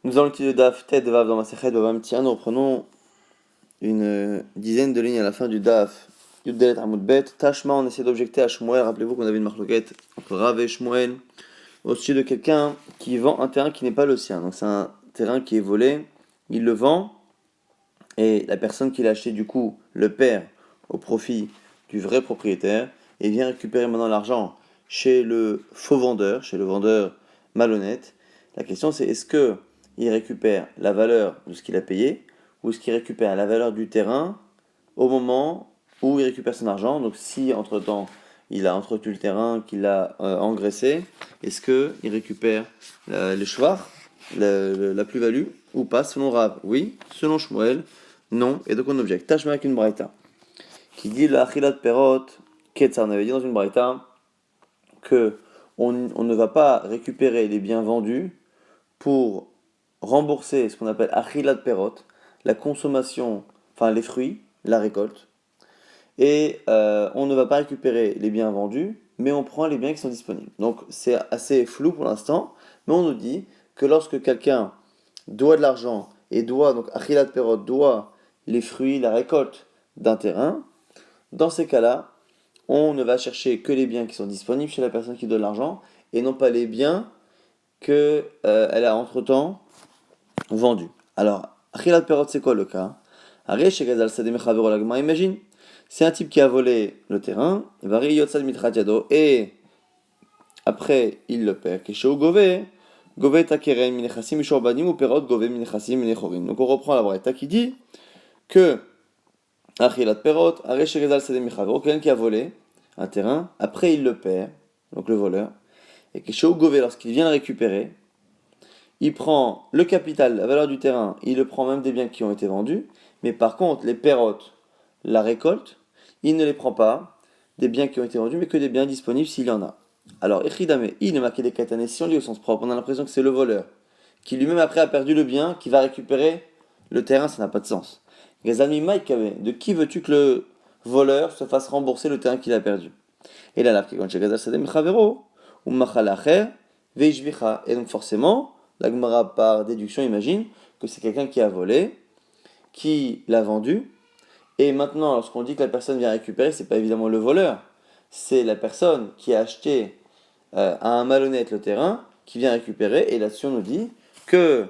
Nous allons étudier le Daf Tet Vav dans Masechet Bava Metzia. Nous reprenons une dizaine de lignes à la fin du Daf Yud Dalet Amud Bet. Tashma, on essaie d'objecter à Shmuel. Rappelez-vous qu'on avait une marloquette entre Rav et Shmuel au sujet de quelqu'un qui vend un terrain qui n'est pas le sien. Donc c'est un terrain qui est volé, il le vend et la personne qui l'a acheté du coup le perd au profit du vrai propriétaire et vient récupérer maintenant l'argent chez le faux vendeur, chez le vendeur malhonnête. La question c'est est-ce que il récupère la valeur de ce qu'il a payé ou est-ce qu'il récupère la valeur du terrain au moment où il récupère son argent. Donc si entre-temps il a entretenu le terrain, qu'il a engraissé, est-ce qu'il récupère le shvar, la plus-value ou pas selon Rav? Oui, selon Shmuel, non. Et donc on objecte. Tashma avec une braïta qui dit la achilat perot ketzar. On avait dit dans une braïta que on ne va pas récupérer les biens vendus pour rembourser ce qu'on appelle achilat perot, la consommation, enfin les fruits, la récolte. Et on ne va pas récupérer les biens vendus, mais on prend les biens qui sont disponibles. Donc c'est assez flou pour l'instant, mais on nous dit que lorsque quelqu'un doit de l'argent et doit, donc achilat perot, doit les fruits, la récolte d'un terrain, dans ces cas-là, on ne va chercher que les biens qui sont disponibles chez la personne qui donne l'argent et non pas les biens que elle a entre-temps vendus. Alors, achilat perot, c'est quoi le cas? Imagine, c'est un type qui a volé le terrain, et après il le perd. Donc on reprend la braïta qui dit que quelqu'un qui a volé un terrain, après il le perd, donc le voleur, et que lorsqu'il vient le récupérer, il prend le capital, la valeur du terrain, il le prend même des biens qui ont été vendus, mais par contre, les pérotes, la récolte, il ne les prend pas des biens qui ont été vendus, mais que des biens disponibles s'il y en a. Alors, Echidame, il est marqué des katanes, si on lit au sens propre, on a l'impression que c'est le voleur, qui lui-même après a perdu le bien, qui va récupérer le terrain, ça n'a pas de sens. Gazami Maïkabe, de qui veux-tu que le voleur se fasse rembourser le terrain qu'il a perdu? Et là, et donc forcément, la Gemara par déduction imagine que c'est quelqu'un qui a volé, qui l'a vendu, et maintenant lorsqu'on dit que la personne vient récupérer, c'est pas évidemment le voleur, c'est la personne qui a acheté à un malhonnête le terrain, qui vient récupérer, et là-dessus on nous dit que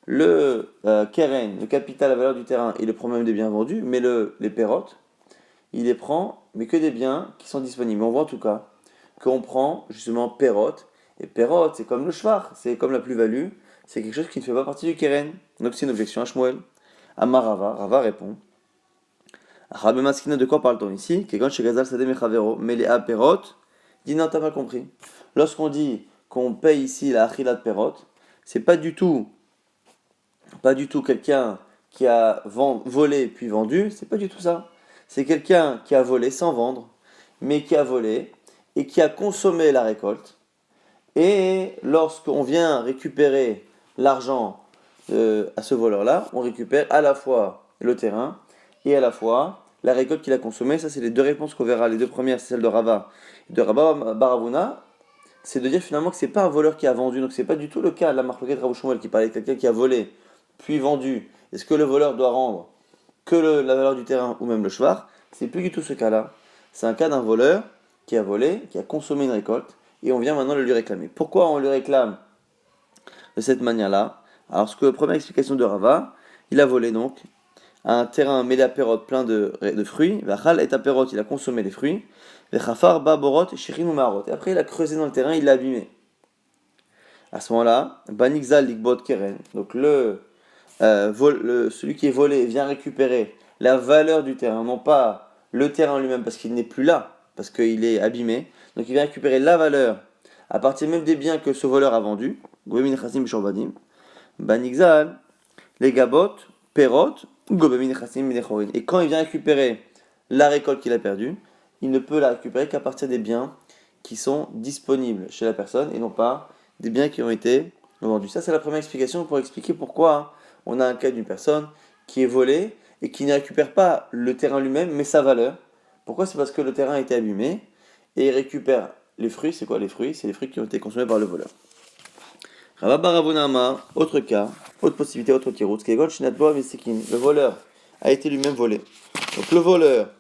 le keren, le capital, la valeur du terrain, il le prend même des biens vendus, mais les pérotes, il les prend, mais que des biens qui sont disponibles. On voit en tout cas qu'on prend justement pérote, et pérote c'est comme le shvar, c'est comme la plus-value, c'est quelque chose qui ne fait pas partie du keren. Donc c'est une objection à Shmuel. Amarava, Rava répond. Rabbe Maskina, de quoi parle-t-on ici? Kegon chez Gazal Sadeh Mechavero, mais les apérot, dit non, t'as pas compris. Lorsqu'on dit qu'on paye ici la achilat perot, c'est pas du tout quelqu'un qui a volé puis vendu, c'est pas du tout ça. C'est quelqu'un qui a volé sans vendre, mais qui a volé et qui a consommé la récolte. Et lorsqu'on vient récupérer l'argent à ce voleur-là, on récupère à la fois le terrain et à la fois la récolte qu'il a consommée. Ça, c'est les deux réponses qu'on verra. Les deux premières, c'est celle de Rava. De Rava Baravuna, c'est de dire finalement que c'est pas un voleur qui a vendu. Donc c'est pas du tout le cas de la marloquette Rabou Shmuel qui parlait de quelqu'un qui a volé puis vendu. Est-ce que le voleur doit rendre que la valeur du terrain ou même le shvar? C'est plus du tout ce cas-là. C'est un cas d'un voleur qui a volé, qui a consommé une récolte, et on vient maintenant le lui réclamer. Pourquoi on lui réclame de cette manière-là? Alors, ce que la première explication de Rava, il a volé donc un terrain mêlé à pérote plein de fruits, Vachal et apérote, il a consommé les fruits, Vechafar, Baborot, Shirin ou Marot. Et après, il a creusé dans le terrain, il l'a abîmé. À ce moment-là, Banixal Ligbot Keren, donc celui qui est volé vient récupérer la valeur du terrain, non pas le terrain lui-même parce qu'il n'est plus là, parce qu'il est abîmé. Donc il vient récupérer la valeur à partir même des biens que ce voleur a vendus. Banixal, les gabot, perot, et quand il vient récupérer la récolte qu'il a perdue, il ne peut la récupérer qu'à partir des biens qui sont disponibles chez la personne et non pas des biens qui ont été vendus. Ça, c'est la première explication pour expliquer pourquoi on a un cas d'une personne qui est volée et qui ne récupère pas le terrain lui-même, mais sa valeur. Pourquoi? C'est parce que le terrain a été abîmé et il récupère les fruits. C'est quoi les fruits? C'est les fruits qui ont été consommés par le voleur. Rabba Baravuna Amar, autre cas, autre possibilité, autre tirout, le voleur a été lui-même volé. Donc le voleur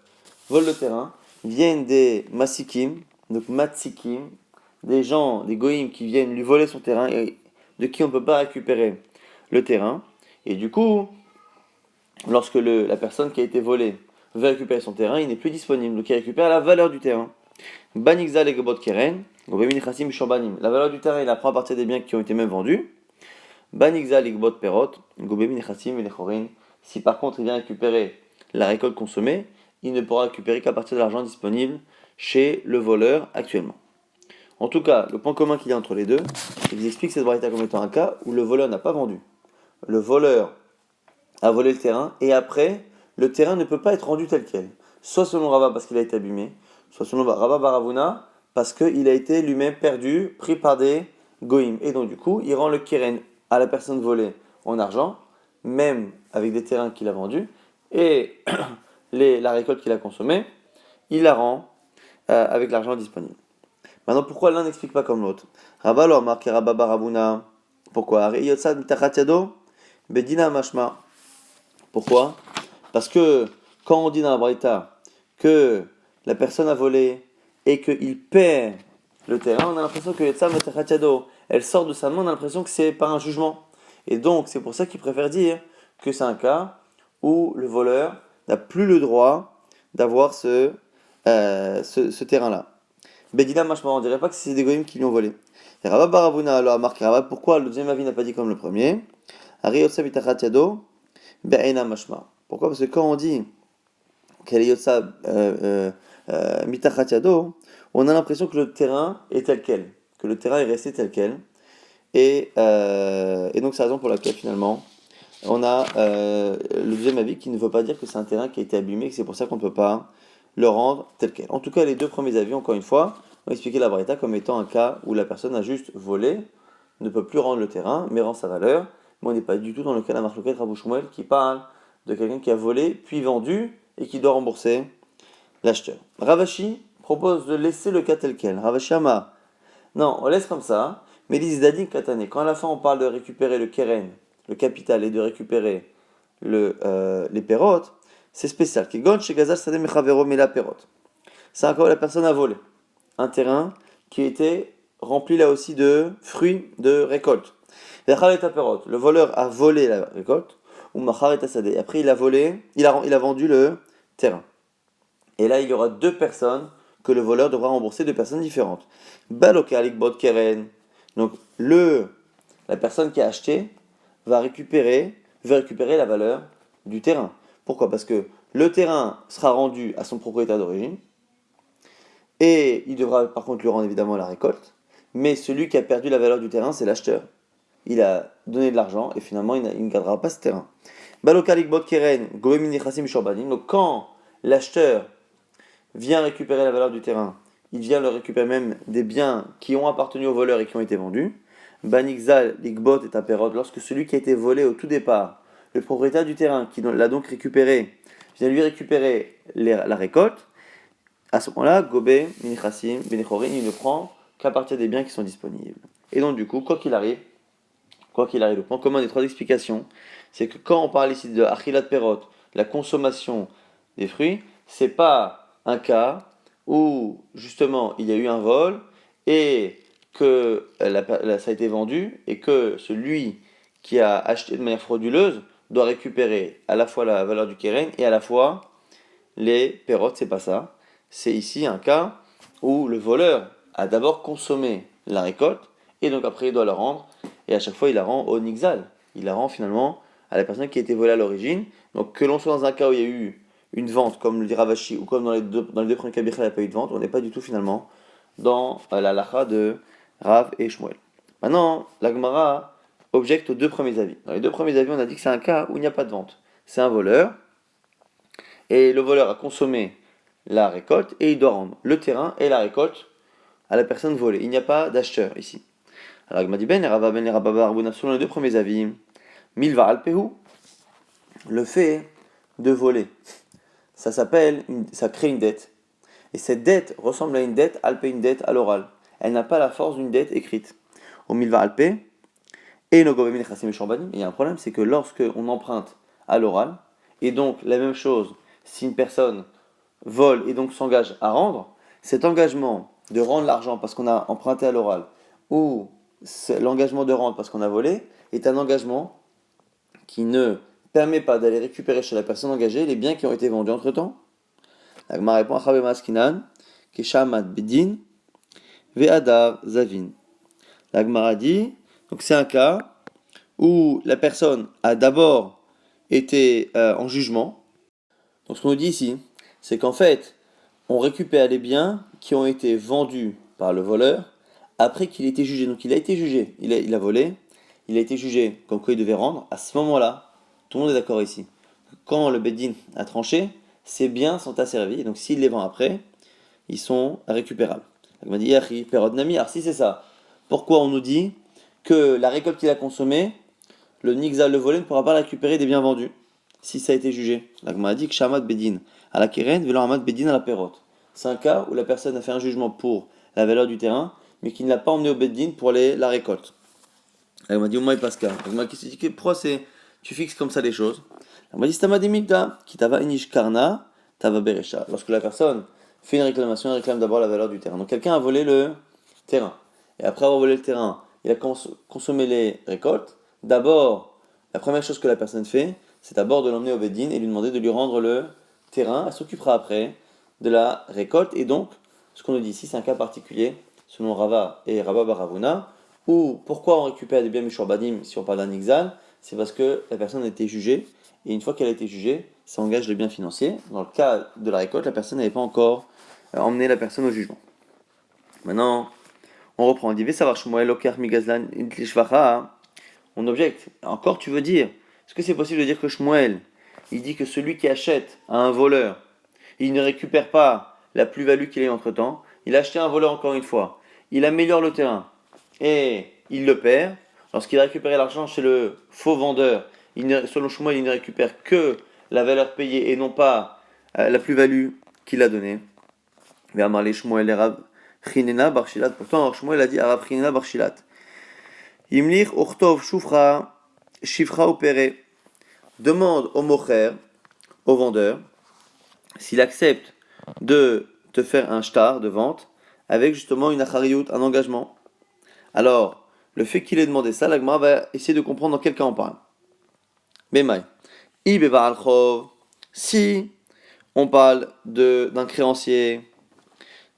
vole le terrain, viennent des masikim, donc matsikim, des gens, des goïms qui viennent lui voler son terrain et de qui on ne peut pas récupérer le terrain. Et du coup, lorsque la personne qui a été volée veut récupérer son terrain, il n'est plus disponible, donc il récupère la valeur du terrain. Banigza legebot keren, la valeur du terrain, il apprend à partir des biens qui ont été même vendus. Banigza legebot perot, si par contre il vient récupérer la récolte consommée, il ne pourra récupérer qu'à partir de l'argent disponible chez le voleur actuellement. En tout cas, le point commun qu'il y a entre les deux, il explique cette braïta comme étant un cas où le voleur n'a pas vendu. Le voleur a volé le terrain et après, le terrain ne peut pas être rendu tel quel. Soit selon Rabba parce qu'il a été abîmé, soit selon Rabba Baravuna parce qu'il a été lui-même perdu, pris par des goïms. Et donc du coup, il rend le keren à la personne volée en argent, même avec des terrains qu'il a vendus, et la récolte qu'il a consommée, il la rend avec l'argent disponible. Maintenant, pourquoi l'un n'explique pas comme l'autre? Rabba lo amar ke Rabba Baravuna. Pourquoi? Bedina mashma. Pourquoi? Parce que quand on dit dans la Braïta que la personne a volé et qu'il perd le terrain, on a l'impression que elle sort de sa main, on a l'impression que c'est par un jugement. Et donc, c'est pour ça qu'il préfère dire que c'est un cas où le voleur n'a plus le droit d'avoir ce terrain-là. Bedina Mashma, on dirait pas que c'est des goïms qui lui ont volé. Et Rabba Baravuna alors a marqué Rabba, pourquoi le deuxième avis n'a pas dit comme le premier? Ari Yotsa Bitachat Yado, Be'ena Mashma. Pourquoi? Parce que quand on dit qu'elle est Yotsa Mitachat Yado, on a l'impression que le terrain est tel quel, que le terrain est resté tel quel. Et donc c'est la raison pour laquelle finalement on a le deuxième avis qui ne veut pas dire que c'est un terrain qui a été abîmé, que c'est pour ça qu'on ne peut pas le rendre tel quel. En tout cas, les deux premiers avis, encore une fois, ont expliqué la Braïta comme étant un cas où la personne a juste volé, ne peut plus rendre le terrain, mais rend sa valeur. Mais on n'est pas du tout dans le cas de la Marloquet Rabou Shmuel qui parle de quelqu'un qui a volé, puis vendu, et qui doit rembourser l'acheteur. Ravashi propose de laisser le cas tel quel. Ravashi Ama, non, on laisse comme ça, mais dit Zdadin Katane, quand à la fin on parle de récupérer le keren, le capital, et de récupérer les pérotes, c'est spécial. C'est un cas où la personne a volé un terrain qui était rempli là aussi de fruits de récolte. Le voleur a volé la récolte, ou et après il a volé, il a vendu le terrain. Et là il y aura deux personnes que le voleur devra rembourser, deux personnes différentes. Donc la personne qui a acheté veut récupérer la valeur du terrain. Pourquoi? Parce que le terrain sera rendu à son propriétaire d'origine, et il devra par contre lui rendre évidemment la récolte, mais celui qui a perdu la valeur du terrain, c'est l'acheteur. Il a donné de l'argent et finalement il ne gardera pas ce terrain. Donc quand l'acheteur vient récupérer la valeur du terrain, il vient le récupérer même des biens qui ont appartenu au voleur et qui ont été vendus. Banixal, Ligbot et Taperot, lorsque celui qui a été volé au tout départ, le propriétaire du terrain qui l'a donc récupéré, vient lui récupérer la récolte, à ce moment-là, Gobé, Minichassim, Benichorin, il ne prend qu'à partir des biens qui sont disponibles. Et donc du coup, quoi qu'il arrive, le point commun des trois explications, c'est que quand on parle ici de Achilat Perot, la consommation des fruits, c'est pas un cas où justement il y a eu un vol et que ça a été vendu et que celui qui a acheté de manière frauduleuse doit récupérer à la fois la valeur du keren et à la fois les pérotes, c'est pas ça. C'est ici un cas où le voleur a d'abord consommé la récolte et donc après il doit la rendre, et à chaque fois il la rend au nixal, il la rend finalement à la personne qui a été volée à l'origine. Donc que l'on soit dans un cas où il y a eu une vente comme le dit Ravashi ou comme dans les deux premiers cas il n'y a pas eu de vente, on n'est pas du tout finalement dans la lacha de Rav et Shmuel. Maintenant la Gemara objecte aux deux premiers avis. Dans les deux premiers avis on a dit que c'est un cas où il n'y a pas de vente, c'est un voleur et le voleur a consommé la récolte et il doit rendre le terrain et la récolte à la personne volée. Il n'y a pas d'acheteur ici. Alors il m'a dit Ben et Rabba Ben et Rabba Barbouna, selon les deux premiers avis, Milva Alpehu, le fait de voler, ça crée une dette. Et cette dette ressemble à une dette, Alpe une dette à l'oral. Elle n'a pas la force d'une dette écrite. Au Milva Alpe, Et no gobemin chassim shorbanim. Il y a un problème, c'est que lorsque on emprunte à l'oral, et donc la même chose, si une personne vole et donc s'engage à rendre, cet engagement de rendre l'argent parce qu'on a emprunté à l'oral, ou l'engagement de rendre parce qu'on a volé, est un engagement qui ne permet pas d'aller récupérer chez la personne engagée les biens qui ont été vendus entre-temps. L'agma répond à Chabé Maskinan, Keshamad Bedin, Ve'adav Zavin. L'agma dit, donc c'est un cas où la personne a d'abord été en jugement. Donc ce qu'on nous dit ici, c'est qu'en fait, on récupère les biens qui ont été vendus par le voleur après qu'il ait été jugé. Donc il a été jugé, il a volé, il a été jugé comme quoi il devait rendre. À ce moment-là, tout le monde est d'accord ici. Quand le Beddin a tranché, ces biens sont asservis. Donc s'il les vend après, ils sont récupérables. Il m'a dit, alors si c'est ça, pourquoi on nous dit que la récolte qu'il a consommée, le Nixal, le volé, ne pourra pas récupérer des biens vendus si ça a été jugé. L'agma a dit que Shamad Bedin à la Keren, Velo Hamad Bedin à la Perrotte. C'est un cas où la personne a fait un jugement pour la valeur du terrain, mais qui ne l'a pas emmené au Bedin pour la récolte. Elle m'a dit, Oumai Pascal. Elle m'a dit, pourquoi tu fixes comme ça les choses? Elle m'a dit, Stama Dimigda, qui tava Inish Karna, tava Beresha. Lorsque la personne fait une réclamation, elle réclame d'abord la valeur du terrain. Donc quelqu'un a volé le terrain. Et après avoir volé le terrain, il a consommé les récoltes. D'abord, la première chose que la personne fait, c'est d'abord de l'emmener au Bedin et lui demander de lui rendre le terrain. Elle s'occupera après de la récolte. Et donc, ce qu'on nous dit ici, c'est un cas particulier, selon Rava et Rabba Baravuna, où pourquoi on récupère des biens Mishorbadim si on parle d'un Ixal? C'est parce que la personne a été jugée. Et une fois qu'elle a été jugée, ça engage les biens financiers. Dans le cas de la récolte, la personne n'avait pas encore emmené la personne au jugement. Maintenant, on reprend. On dit, savoir Shmuel Oker Migazlan Intlishvacha. On objecte. Encore, tu veux dire, est-ce que c'est possible de dire que Shmuel, il dit que celui qui achète à un voleur, il ne récupère pas la plus-value qu'il a eu entre-temps, il a acheté un voleur encore une fois, il améliore le terrain et il le perd. Lorsqu'il a récupéré l'argent chez le faux vendeur, selon Shmuel, il ne récupère que la valeur payée et non pas la plus-value qu'il a donnée. Pourtant, Shmuel a dit Arab Chinena Barshilat. Imlich Urtov Shufra Shifra Opere. Demande au mocher, au vendeur, s'il accepte de te faire un shtar de vente avec justement une achariout, un engagement. Alors, le fait qu'il ait demandé ça, l'agma va essayer de comprendre dans quel cas on parle. Bemay. Si on parle d'un créancier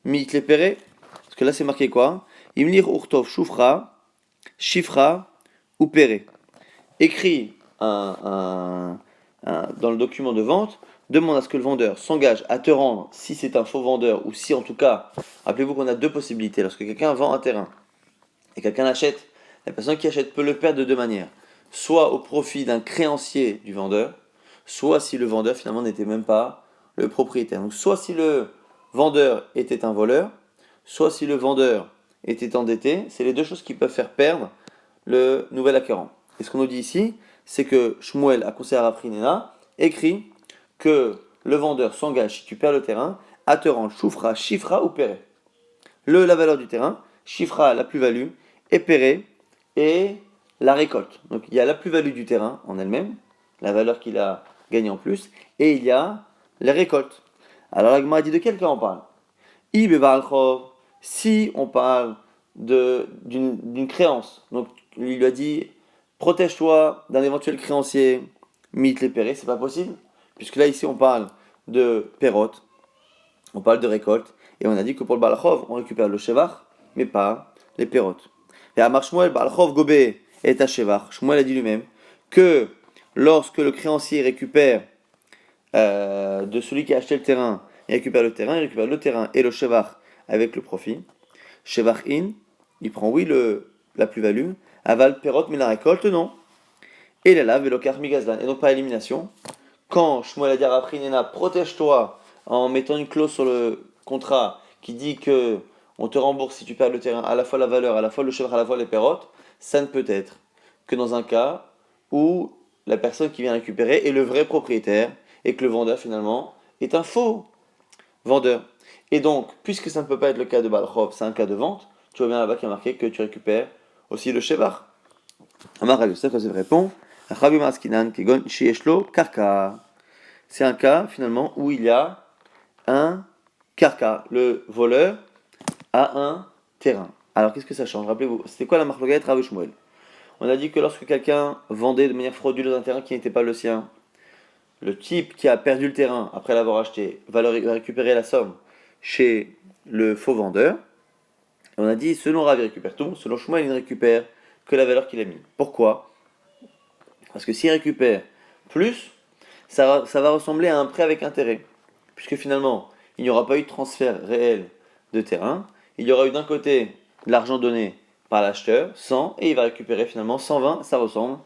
mitlépéré, parce que là c'est marqué quoi? Imlir urtov shufra, shifra ou péré. Écrit dans le document de vente, demande à ce que le vendeur s'engage à te rendre si c'est un faux vendeur ou si en tout cas, rappelez-vous qu'on a deux possibilités. Lorsque quelqu'un vend un terrain et quelqu'un achète, la personne qui achète peut le perdre de deux manières. Soit au profit d'un créancier du vendeur, soit si le vendeur finalement n'était même pas le propriétaire. Donc soit si le vendeur était un voleur, soit si le vendeur était endetté, c'est les deux choses qui peuvent faire perdre le nouvel acquérant. Et ce qu'on nous dit ici, c'est que Shmuel, à conseiller à Prinena, écrit que le vendeur s'engage, si tu perds le terrain, à te rendre choufra, chifra ou péré. La valeur du terrain, chifra la plus-value, et péré et la récolte. Donc il y a la plus-value du terrain en elle-même, la valeur qu'il a gagnée en plus, et il y a les récoltes. Alors l'agma dit de quel cas on parle? Si on parle d'une créance, donc il lui a dit protège-toi d'un éventuel créancier, mit les pérés, c'est pas possible, puisque là ici on parle de pérote, on parle de récolte, et on a dit que pour le balachov on récupère le shevach, mais pas les pérotes. Et à Shmuel, balachov gobé est à shevach. Shmuel a dit lui-même que lorsque le créancier récupère de celui qui a acheté le terrain, il récupère le terrain et le shevach avec le profit. Shevach in, il prend oui la plus-value, aval perot mais la récolte non. Et la lave velokar migazlan, et donc par élimination. Quand Shmuel a dit à Raprinena, protège-toi en mettant une clause sur le contrat qui dit que on te rembourse si tu perds le terrain, à la fois la valeur, à la fois le shevach, à la fois les perrottes, ça ne peut être que dans un cas où la personne qui vient récupérer est le vrai propriétaire et que le vendeur finalement est un faux vendeur. Et donc, puisque ça ne peut pas être le cas de Balchov, c'est un cas de vente, tu vois bien là-bas qu'il y a marqué que tu récupères aussi le shevach. Amar Rav Yosef répond, Rabbi Maskinan Kegon Shieshlo Karka. C'est un cas finalement où il y a un karka. Le voleur a un terrain. Alors qu'est-ce que ça change? Rappelez-vous, c'était quoi la marloquette Rav Shmuel? On a dit que lorsque quelqu'un vendait de manière frauduleuse un terrain qui n'était pas le sien, le type qui a perdu le terrain après l'avoir acheté va récupérer la somme chez le faux vendeur. Et on a dit, selon Rav, il récupère tout, selon Shmuel, il ne récupère que la valeur qu'il a mis. Pourquoi? Parce que s'il récupère plus, ça va ressembler à un prêt avec intérêt. Puisque finalement, il n'y aura pas eu de transfert réel de terrain. Il y aura eu d'un côté de l'argent donné par l'acheteur, 100, et il va récupérer finalement 120, ça ressemble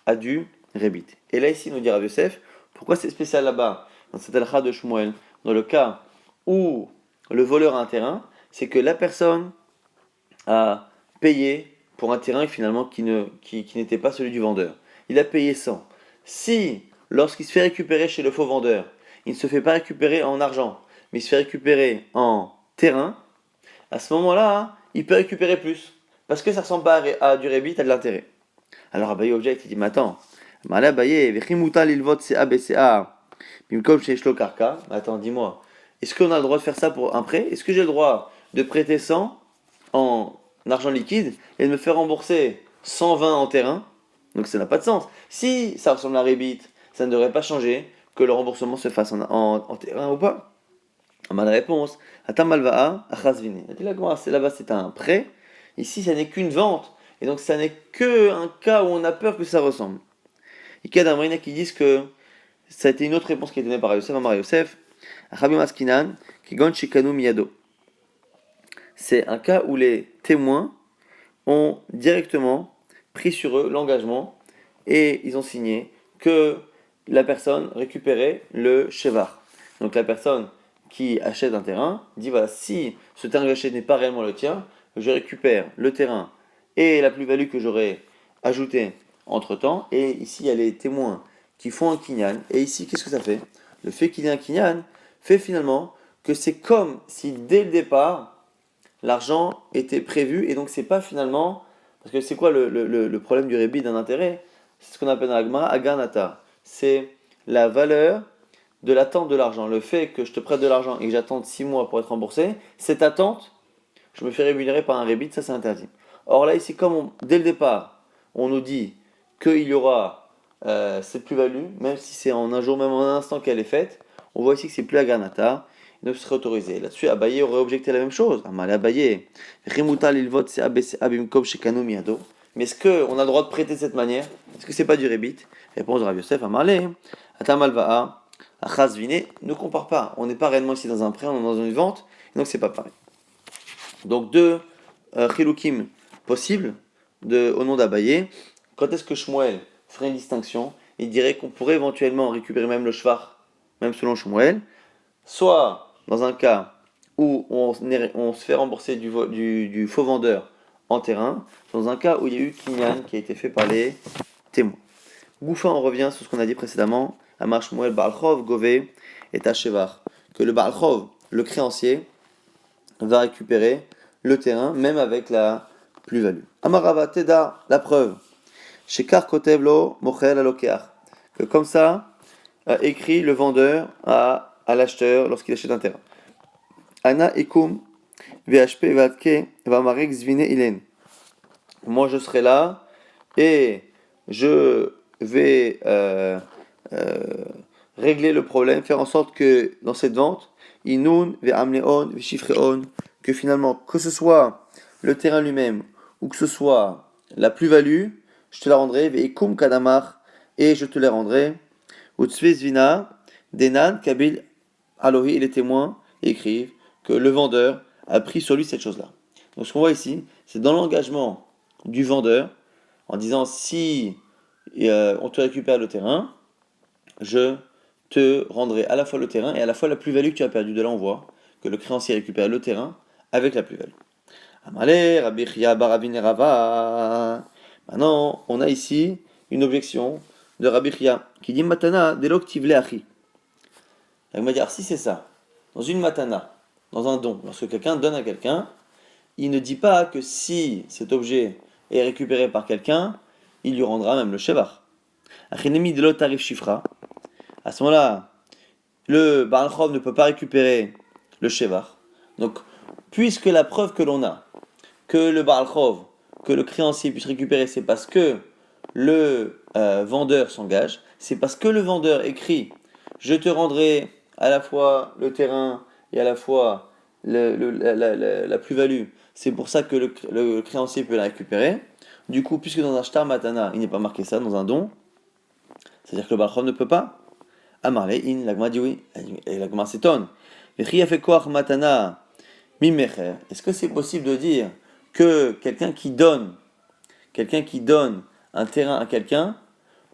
à du rébit. Et là ici, nous dit Rav Yosef, pourquoi c'est spécial là-bas, dans cette halakha de Shmuel, dans le cas où le voleur a un terrain, c'est que la personne a payé pour un terrain finalement qui n'était pas celui du vendeur. Il a payé 100. Si, lorsqu'il se fait récupérer chez le faux vendeur, il ne se fait pas récupérer en argent, mais il se fait récupérer en terrain, à ce moment-là, il peut récupérer plus. Parce que ça ressemble pas à du rébit, à de l'intérêt. Alors Abaye objecte, il dit, mais attends, attends, dis-moi, est-ce qu'on a le droit de faire ça pour un prêt? Est-ce que j'ai le droit de prêter 100 en argent liquide et de me faire rembourser 120 en terrain? Donc ça n'a pas de sens. Si ça ressemble à rébit, ça ne devrait pas changer que le remboursement se fasse en terrain ou pas. Ma réponse, Atam malva'a achazvine. Là-bas c'est un prêt. Ici, ça n'est qu'une vente. Et donc, ça n'est qu'un cas où on a peur que ça ressemble. Il y a des qui disent que ça a été une autre réponse qui a été donnée par Yosef, Amar Yosef, Rabbi Maskinan, Kigon Shikanu Miyado. C'est un cas où les témoins ont directement pris sur eux l'engagement et ils ont signé que la personne récupérait le chevar. Donc, la personne qui achète un terrain dit voilà, si ce terrain que j'achète n'est pas réellement le tien, je récupère le terrain et la plus-value que j'aurais ajoutée entre-temps. Et ici, il y a les témoins qui font un kinyan. Et ici, qu'est-ce que ça fait? Le fait qu'il y ait un kinyan fait finalement que c'est comme si dès le départ, l'argent était prévu. Et donc, c'est pas finalement. Parce que c'est quoi le problème du rébit d'un intérêt? C'est ce qu'on appelle dans la Gemara aganata. C'est la valeur de l'attente de l'argent. Le fait que je te prête de l'argent et que j'attende 6 mois pour être remboursé, cette attente, je me fais rémunérer par un rébit, ça c'est interdit. Or là, ici, comme dès le départ, on nous dit qu'il y aura cette plus-value, même si c'est en un jour, même en un instant qu'elle est faite, on voit ici que c'est plus la granata, donc ce serait autorisé. Là-dessus, Abaye aurait objecté la même chose. Amal Abaye, Rimutal il vote c'est abimkom chez Kano miado. Mais est-ce qu'on a le droit de prêter de cette manière? Est-ce que c'est pas du rébit? Réponse de Rav Yosef, Amalé, Atamalva'a, Achazvine, ne compare pas. On n'est pas réellement ici dans un prêt, on est dans une vente, donc c'est pas pareil. Donc deux chilukim possibles au nom d'Abaye. Quand est-ce que Shmuel ferait une distinction? Il dirait qu'on pourrait éventuellement récupérer même le shvar, même selon Shmuel, soit dans un cas où on se fait rembourser du faux vendeur en terrain, dans un cas où il y a eu kinyan qui a été fait par les témoins. Goufa, on revient sur ce qu'on a dit précédemment, Amar Shmuel Baalchov, Gové et Tashevar, que le Baalchov, le créancier, va récupérer le terrain, même avec la plus-value. Amarava Teda, la preuve. Shekar Kotevlo Mochel Alokeach. Que comme ça, a écrit le vendeur à l'acheteur lorsqu'il achète un terrain. Ana Ekum VHP Vatke Vamarek Zvine Ilen. Moi je serai là et je vais régler le problème, faire en sorte que dans cette vente, Inun Ve'amleon Ve'shifreon, que finalement, que ce soit le terrain lui-même ou que ce soit la plus-value, je te la rendrai, Ve'ikum Kadamar, et je te les rendrai. Utsvezvina, Denan, Kabil, Alohi et les témoins écrivent que le vendeur a pris sur lui cette chose-là. Donc ce qu'on voit ici, c'est dans l'engagement du vendeur, en disant si on te récupère le terrain, je te rendrai à la fois le terrain et à la fois la plus-value que tu as perdue. De là on voit que le créancier récupère le terrain avec la plus-value. Amalé, Rabbi Chia, Baravine Rava. Maintenant, on a ici une objection de Rabbi Chia qui dit Matana delok tivle achi. Il va dire si c'est ça, dans une matana, dans un don, lorsque quelqu'un donne à quelqu'un, il ne dit pas que si cet objet est récupéré par quelqu'un, il lui rendra même le shevar. Achinemi de l'autre arrive shifra. À ce moment-là, le Baal Chov ne peut pas récupérer le shevar. Donc, puisque la preuve que l'on a, que le Baal Chov, que le créancier puisse récupérer, c'est parce que le vendeur s'engage, c'est parce que le vendeur écrit « Je te rendrai à la fois le terrain et à la fois la plus-value », c'est pour ça que le créancier peut la récupérer. Du coup, puisque dans un shtar matana, il n'est pas marqué ça, dans un don, c'est-à-dire que le Baal Chov ne peut pas. Amarle in, l'agma dit oui, et l'agma s'étonne. Vechi a fait koach matana mimecher. Est-ce que c'est possible de dire que quelqu'un qui donne un terrain à quelqu'un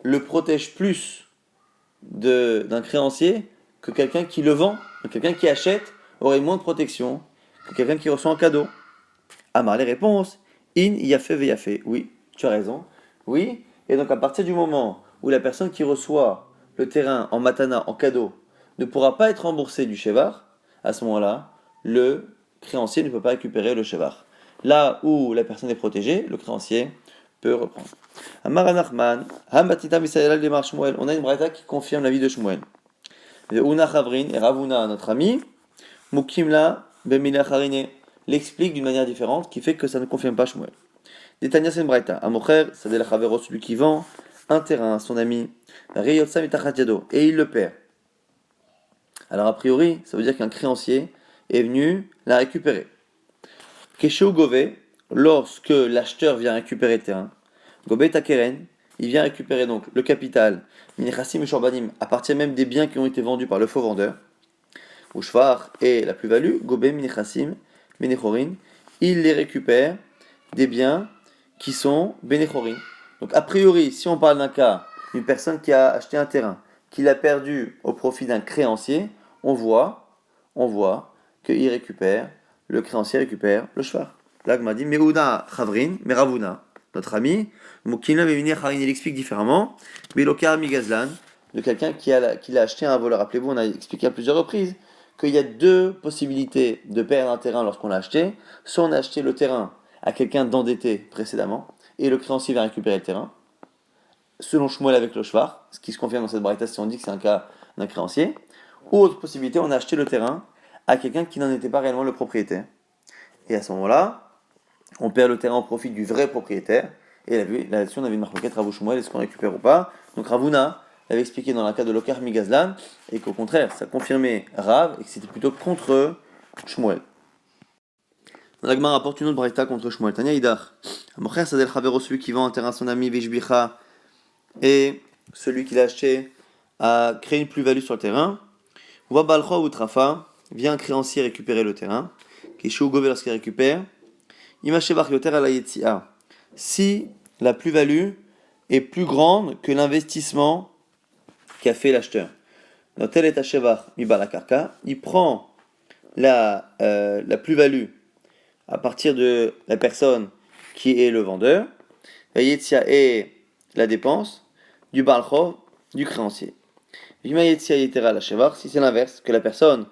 le protège plus d'un créancier que quelqu'un qui le vend, quelqu'un qui achète aurait moins de protection que quelqu'un qui reçoit un cadeau? Amar les réponses, in yafé veyafé. Oui, tu as raison. Oui, et donc à partir du moment où la personne qui reçoit le terrain en matana, en cadeau, ne pourra pas être remboursée du shevar, à ce moment-là, le créancier ne peut pas récupérer le shevar. Là où la personne est protégée, le créancier peut reprendre. Amar Nachman, Hamatita Misayel Demar Shmuel. On a une braïta qui confirme l'avis de Shmuel. Una Chavrin et Ravuna, notre ami, Mukimla Bemila Charine, l'explique d'une manière différente qui fait que ça ne confirme pas Shmuel. Détania c'est une braïta. Amocher, c'est la Chavero, celui qui vend un terrain à son ami, Reyotsa Mitachat Yado, et il le perd. Alors a priori, ça veut dire qu'un créancier est venu la récupérer. Keshu Gove, lorsque l'acheteur vient récupérer le terrain, Gobet Takeren, il vient récupérer donc le capital, Minechassim et Shorbanim, à partir même des biens qui ont été vendus par le faux vendeur, ou Shvar et la plus-value, Gobet Minechassim, Benechorin, il les récupère des biens qui sont Benechorin. Donc a priori, si on parle d'un cas d'une personne qui a acheté un terrain, qui l'a perdu au profit d'un créancier, on voit qu'il récupère, le créancier récupère le Shvar. Là, m'a dit, Meouda Chavrin, Meravuna, notre ami, Moukina Vevinir Harin, il explique différemment, Belokar Migazlan, de quelqu'un qui l'a acheté à un voleur. Rappelez-vous, on a expliqué à plusieurs reprises qu'il y a deux possibilités de perdre un terrain lorsqu'on l'a acheté. Soit on a acheté le terrain à quelqu'un d'endetté précédemment, et le créancier va récupérer le terrain, selon Shmuel avec le Shvar, ce qui se confirme dans cette braïta si on dit que c'est un cas d'un créancier. Ou autre possibilité, on a acheté le terrain à quelqu'un qui n'en était pas réellement le propriétaire. Et à ce moment-là, on perd le terrain au profit du vrai propriétaire. Et là-dessus, on avait une marquette Rav Shmuel, est-ce qu'on récupère ou pas? Donc Ravuna l'avait expliqué dans le cas de Lokar Migazlan, et qu'au contraire, ça confirmait Rav, et que c'était plutôt contre Shmuel. L'Agma rapporte une autre braïta contre Shmuel. Tanya Idar. Amocher Sadel Chavero, celui qui vend un terrain à son ami Vishbicha, et celui qui l'a acheté a créé une plus-value sur le terrain. Ou Balcha ou Trafa, vient un créancier récupérer le terrain. Keshu Gove lorsqu'il récupère. Imashevach Yoter ala Yetzia. Si la plus-value est plus grande que l'investissement qu'a fait l'acheteur. Dans tel est Ashevach Mibalakarka, il prend la plus-value à partir de la personne qui est le vendeur. La Yetzia est la dépense du Balchov, du créancier. Si c'est l'inverse, que la personne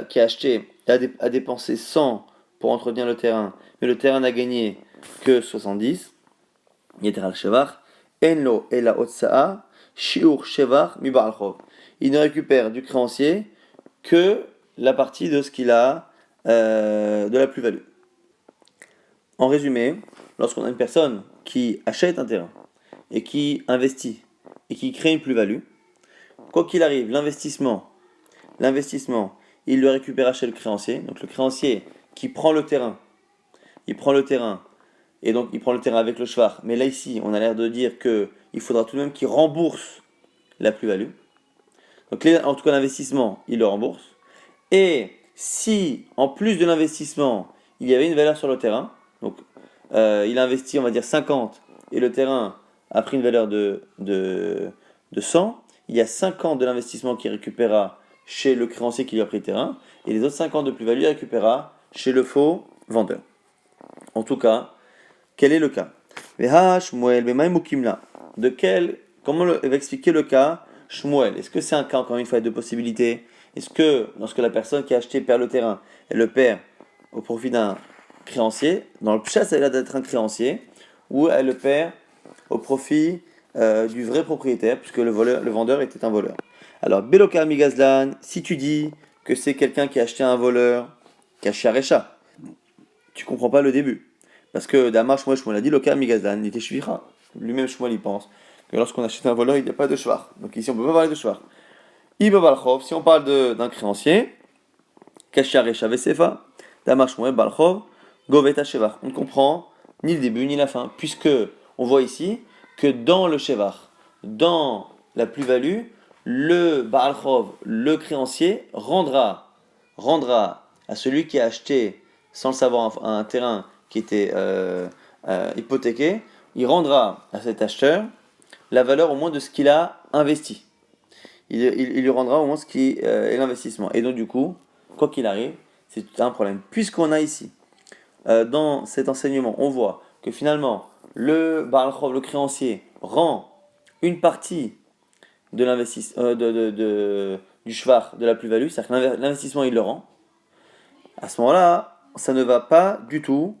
qui a acheté a dépensé 100 pour entretenir le terrain, mais le terrain n'a gagné que 70, il ne récupère du créancier que la partie de ce qu'il a de la plus-value. En résumé, lorsqu'on a une personne qui achète un terrain et qui investit et qui crée une plus-value, quoi qu'il arrive, l'investissement, il le récupérera chez le créancier. Donc le créancier qui prend le terrain, et donc il prend le terrain avec le shvar. Mais là ici, on a l'air de dire qu'il faudra tout de même qu'il rembourse la plus-value. Donc en tout cas l'investissement, il le rembourse. Et si en plus de l'investissement, il y avait une valeur sur le terrain, donc il a investi on va dire 50 et le terrain a pris une valeur de 100, il y a 50 de l'investissement qui récupérera chez le créancier qui lui a pris le terrain, et les autres 50 de plus-value il récupérera chez le faux vendeur. En tout cas, quel est le cas? Comment va expliquer le cas Shmuel? Est-ce que c'est un cas, encore une fois, de possibilités? Est-ce que, lorsque la personne qui a acheté perd le terrain, elle le perd au profit d'un créancier, dans le pshat, ça a l'air d'être un créancier, ou elle le perd au profit du vrai propriétaire, puisque le vendeur était un voleur. Alors, Beloka Migazlan, si tu dis que c'est quelqu'un qui a acheté un voleur, qui a acheté un Recha, tu comprends pas le début. Parce que Damar Shmuel a dit Loka Migazlan, il était Shvira. Lui-même Shmuel il pense que lorsqu'on achète un voleur, il n'y a pas de shvar. Donc ici on peut pas parler de shvar. Iba Balchov, si on parle d'un créancier, Kasha Recha Vesefa, Damar Shmuel Balchov, Goveta Shevar. On ne comprend ni le début ni la fin, puisque on voit ici que dans le Shevar, dans la plus-value, le Balchov, le créancier, rendra à celui qui a acheté sans le savoir un terrain qui était hypothéqué, il rendra à cet acheteur la valeur au moins de ce qu'il a investi. Il lui rendra au moins ce qui est l'investissement. Et donc du coup, quoi qu'il arrive, c'est un problème. Puisqu'on a ici, dans cet enseignement, on voit que finalement, le Baal Chov, le créancier, rend une partie de l'investissement, du shvar, de la plus-value, c'est-à-dire que l'investissement, il le rend. À ce moment-là, ça ne va pas du tout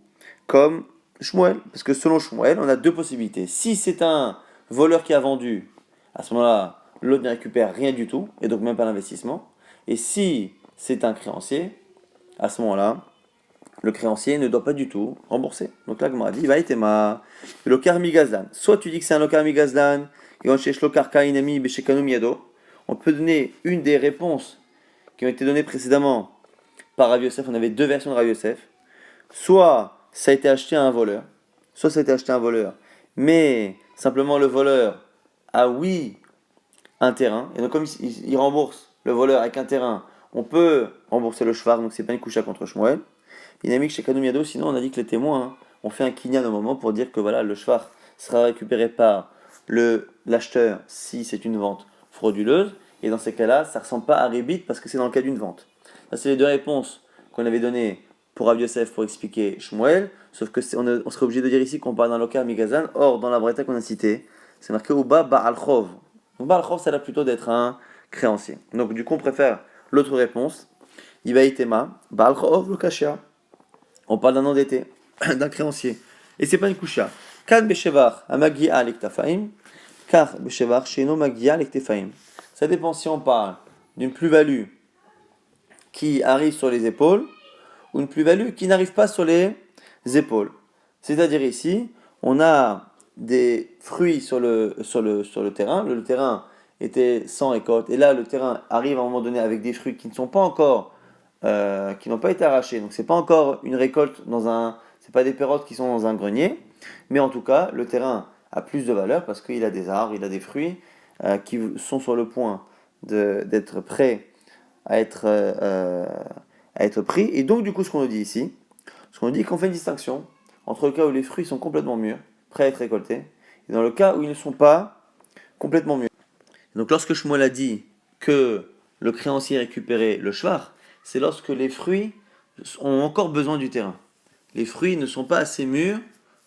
comme Shmuel. Parce que selon Shmuel, on a deux possibilités. Si c'est un voleur qui a vendu, à ce moment-là, l'autre ne récupère rien du tout, et donc même pas l'investissement. Et si c'est un créancier, à ce moment-là, le créancier ne doit pas du tout rembourser. Donc là, Gemara dit, va être ma lokar migazlan. Soit tu dis que c'est un lokar migazlan, on peut donner une des réponses qui ont été données précédemment par Rav Yosef. On avait deux versions de Rav Yosef. Soit ça a été acheté à un voleur, mais simplement le voleur a oui un terrain, et donc comme il rembourse le voleur avec un terrain, on peut rembourser le shvar, donc c'est pas une coucha contre Shmuel. Dynamique chez Kanoum Yado, sinon on a dit que les témoins ont fait un kinyan au moment pour dire que voilà, le shvar sera récupéré par l'acheteur si c'est une vente frauduleuse, et dans ces cas-là, ça ne ressemble pas à Rébit parce que c'est dans le cas d'une vente. Ça, c'est les deux réponses qu'on avait données pour Rav Yosef pour expliquer Shmuel, sauf que on serait obligé de dire ici qu'on parle d'un local Migazan, or dans la braïta qu'on a citée, c'est marqué Uba Ba'al Chov. Donc Ba'al Chov, ça a l'air plutôt d'être un créancier. Donc du coup, on préfère l'autre réponse. Iba Itema, Ba'al Chov, Lokashia. On parle d'un endetté, d'un créancier. Et c'est pas une kusha. Kan beshevar amagia lektafaim, kar beshevar sheno magia lektefaim. Ça dépend si on parle d'une plus-value qui arrive sur les épaules ou une plus-value qui n'arrive pas sur les épaules. C'est-à-dire ici, on a des fruits sur le terrain. Le terrain était sans récolte. Et là, le terrain arrive à un moment donné avec des fruits qui ne sont pas encore qui n'ont pas été arrachés. Donc c'est pas encore une récolte c'est pas des pérottes qui sont dans un grenier, mais en tout cas le terrain a plus de valeur parce qu'il a des arbres, il a des fruits qui sont sur le point d'être prêts à être pris. Et donc du coup ce qu'on nous dit ici, qu'on fait une distinction entre le cas où les fruits sont complètement mûrs, prêts à être récoltés, et dans le cas où ils ne sont pas complètement mûrs. Donc lorsque Shmuel a dit que le créancier récupérait le shvar, c'est lorsque les fruits ont encore besoin du terrain. Les fruits ne sont pas assez mûrs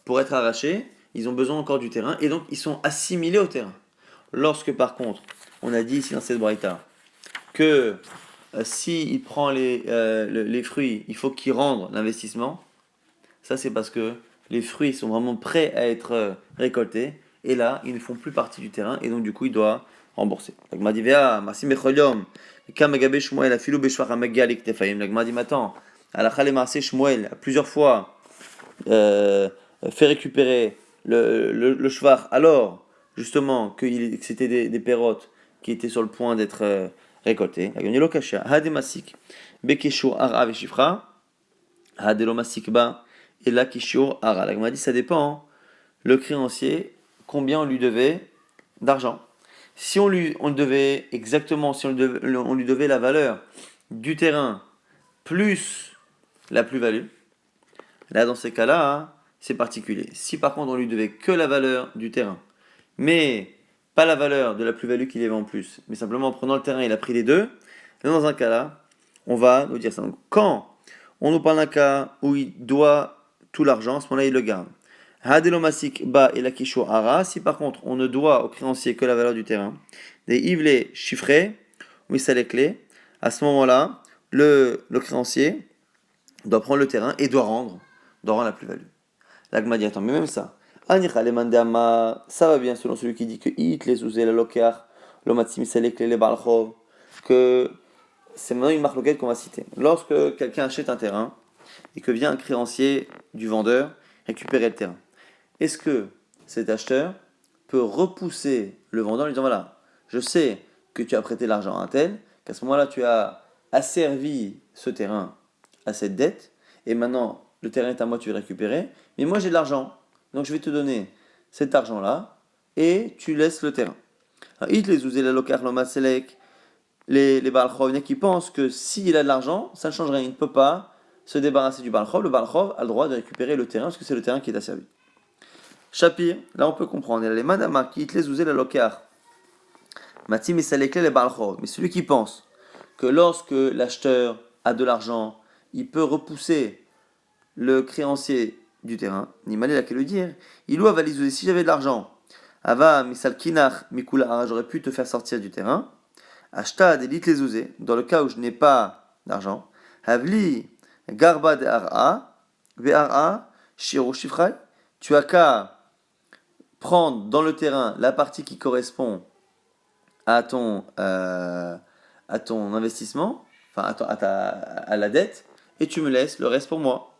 pour être arrachés, ils ont besoin encore du terrain, et donc ils sont assimilés au terrain. Lorsque par contre, on a dit ici dans cette braïta, que s'il prend les fruits, il faut qu'il rende l'investissement, ça c'est parce que les fruits sont vraiment prêts à être récoltés, et là, ils ne font plus partie du terrain, et donc du coup, il doit rembourser. L'agma dit, Masim Becholiom, Kamagabe Shmuel, Afilou Beshwar Amagal Ektefaim. L'agma dit, attends, Alachale Marse Shmuel a plusieurs fois fait récupérer le shvar, alors justement que c'était des pérottes qui étaient sur le point d'être récoltées. L'agma dit, Lokasha, Hademasik, Bekesho Ara Veshifra, Hadelomasik Ba, et là Kishur Ara. L'agma dit, ça dépend, le créancier, combien on lui devait d'argent. Si on lui devait exactement, si on lui devait la valeur du terrain plus la plus-value, là dans ces cas-là, hein, c'est particulier. Si par contre on lui devait que la valeur du terrain, mais pas la valeur de la plus-value qu'il y avait en plus, mais simplement en prenant le terrain, il a pris les deux, là, dans un cas-là, on va nous dire ça. Donc, quand on nous parle d'un cas où il doit tout l'argent, à ce moment-là, il le garde. Hadelomasik ba et la kisho ara. Si par contre on ne doit au créancier que la valeur du terrain, des ivlés chiffrés, oui ça les clés, à ce moment-là, le créancier doit prendre le terrain et doit rendre la plus-value. L'agma dit attends, mais même ça, Anicha le mandama, ça va bien selon celui qui dit que it les ouzé la lokar, lo matsim selek le balchov, que c'est maintenant une marloquette qu'on va citer. Lorsque quelqu'un achète un terrain et que vient un créancier du vendeur récupérer le terrain, est-ce que cet acheteur peut repousser le vendeur en lui disant voilà, je sais que tu as prêté l'argent à un tel, qu'à ce moment-là tu as asservi ce terrain à cette dette, et maintenant le terrain est à moi, tu veux le récupérer, mais moi j'ai de l'argent, donc je vais te donner cet argent-là, et tu laisses le terrain. Il les ouzé la lokar loma selek, les Baal Chov, il y en a qui pensent que s'il a de l'argent, ça ne change rien, il ne peut pas se débarrasser du Baal Chov, le Baal Chov a le droit de récupérer le terrain, parce que c'est le terrain qui est asservi. Shapir, là on peut comprendre, il y a les madama qui les ouzé la lokar. Matim et salekle les balchov. Mais celui qui pense que lorsque l'acheteur a de l'argent, il peut repousser le créancier du terrain, ni mal il le dire, il ou avalisé si j'avais de l'argent, ava misal kinach mikula, j'aurais pu te faire sortir du terrain. Ashtad et les ouzé, dans le cas où je n'ai pas d'argent, havli garba de ara, ve'ara, shiro shifrai, tu as qu'à prendre dans le terrain la partie qui correspond à ton investissement, enfin à la dette, et tu me laisses le reste pour moi.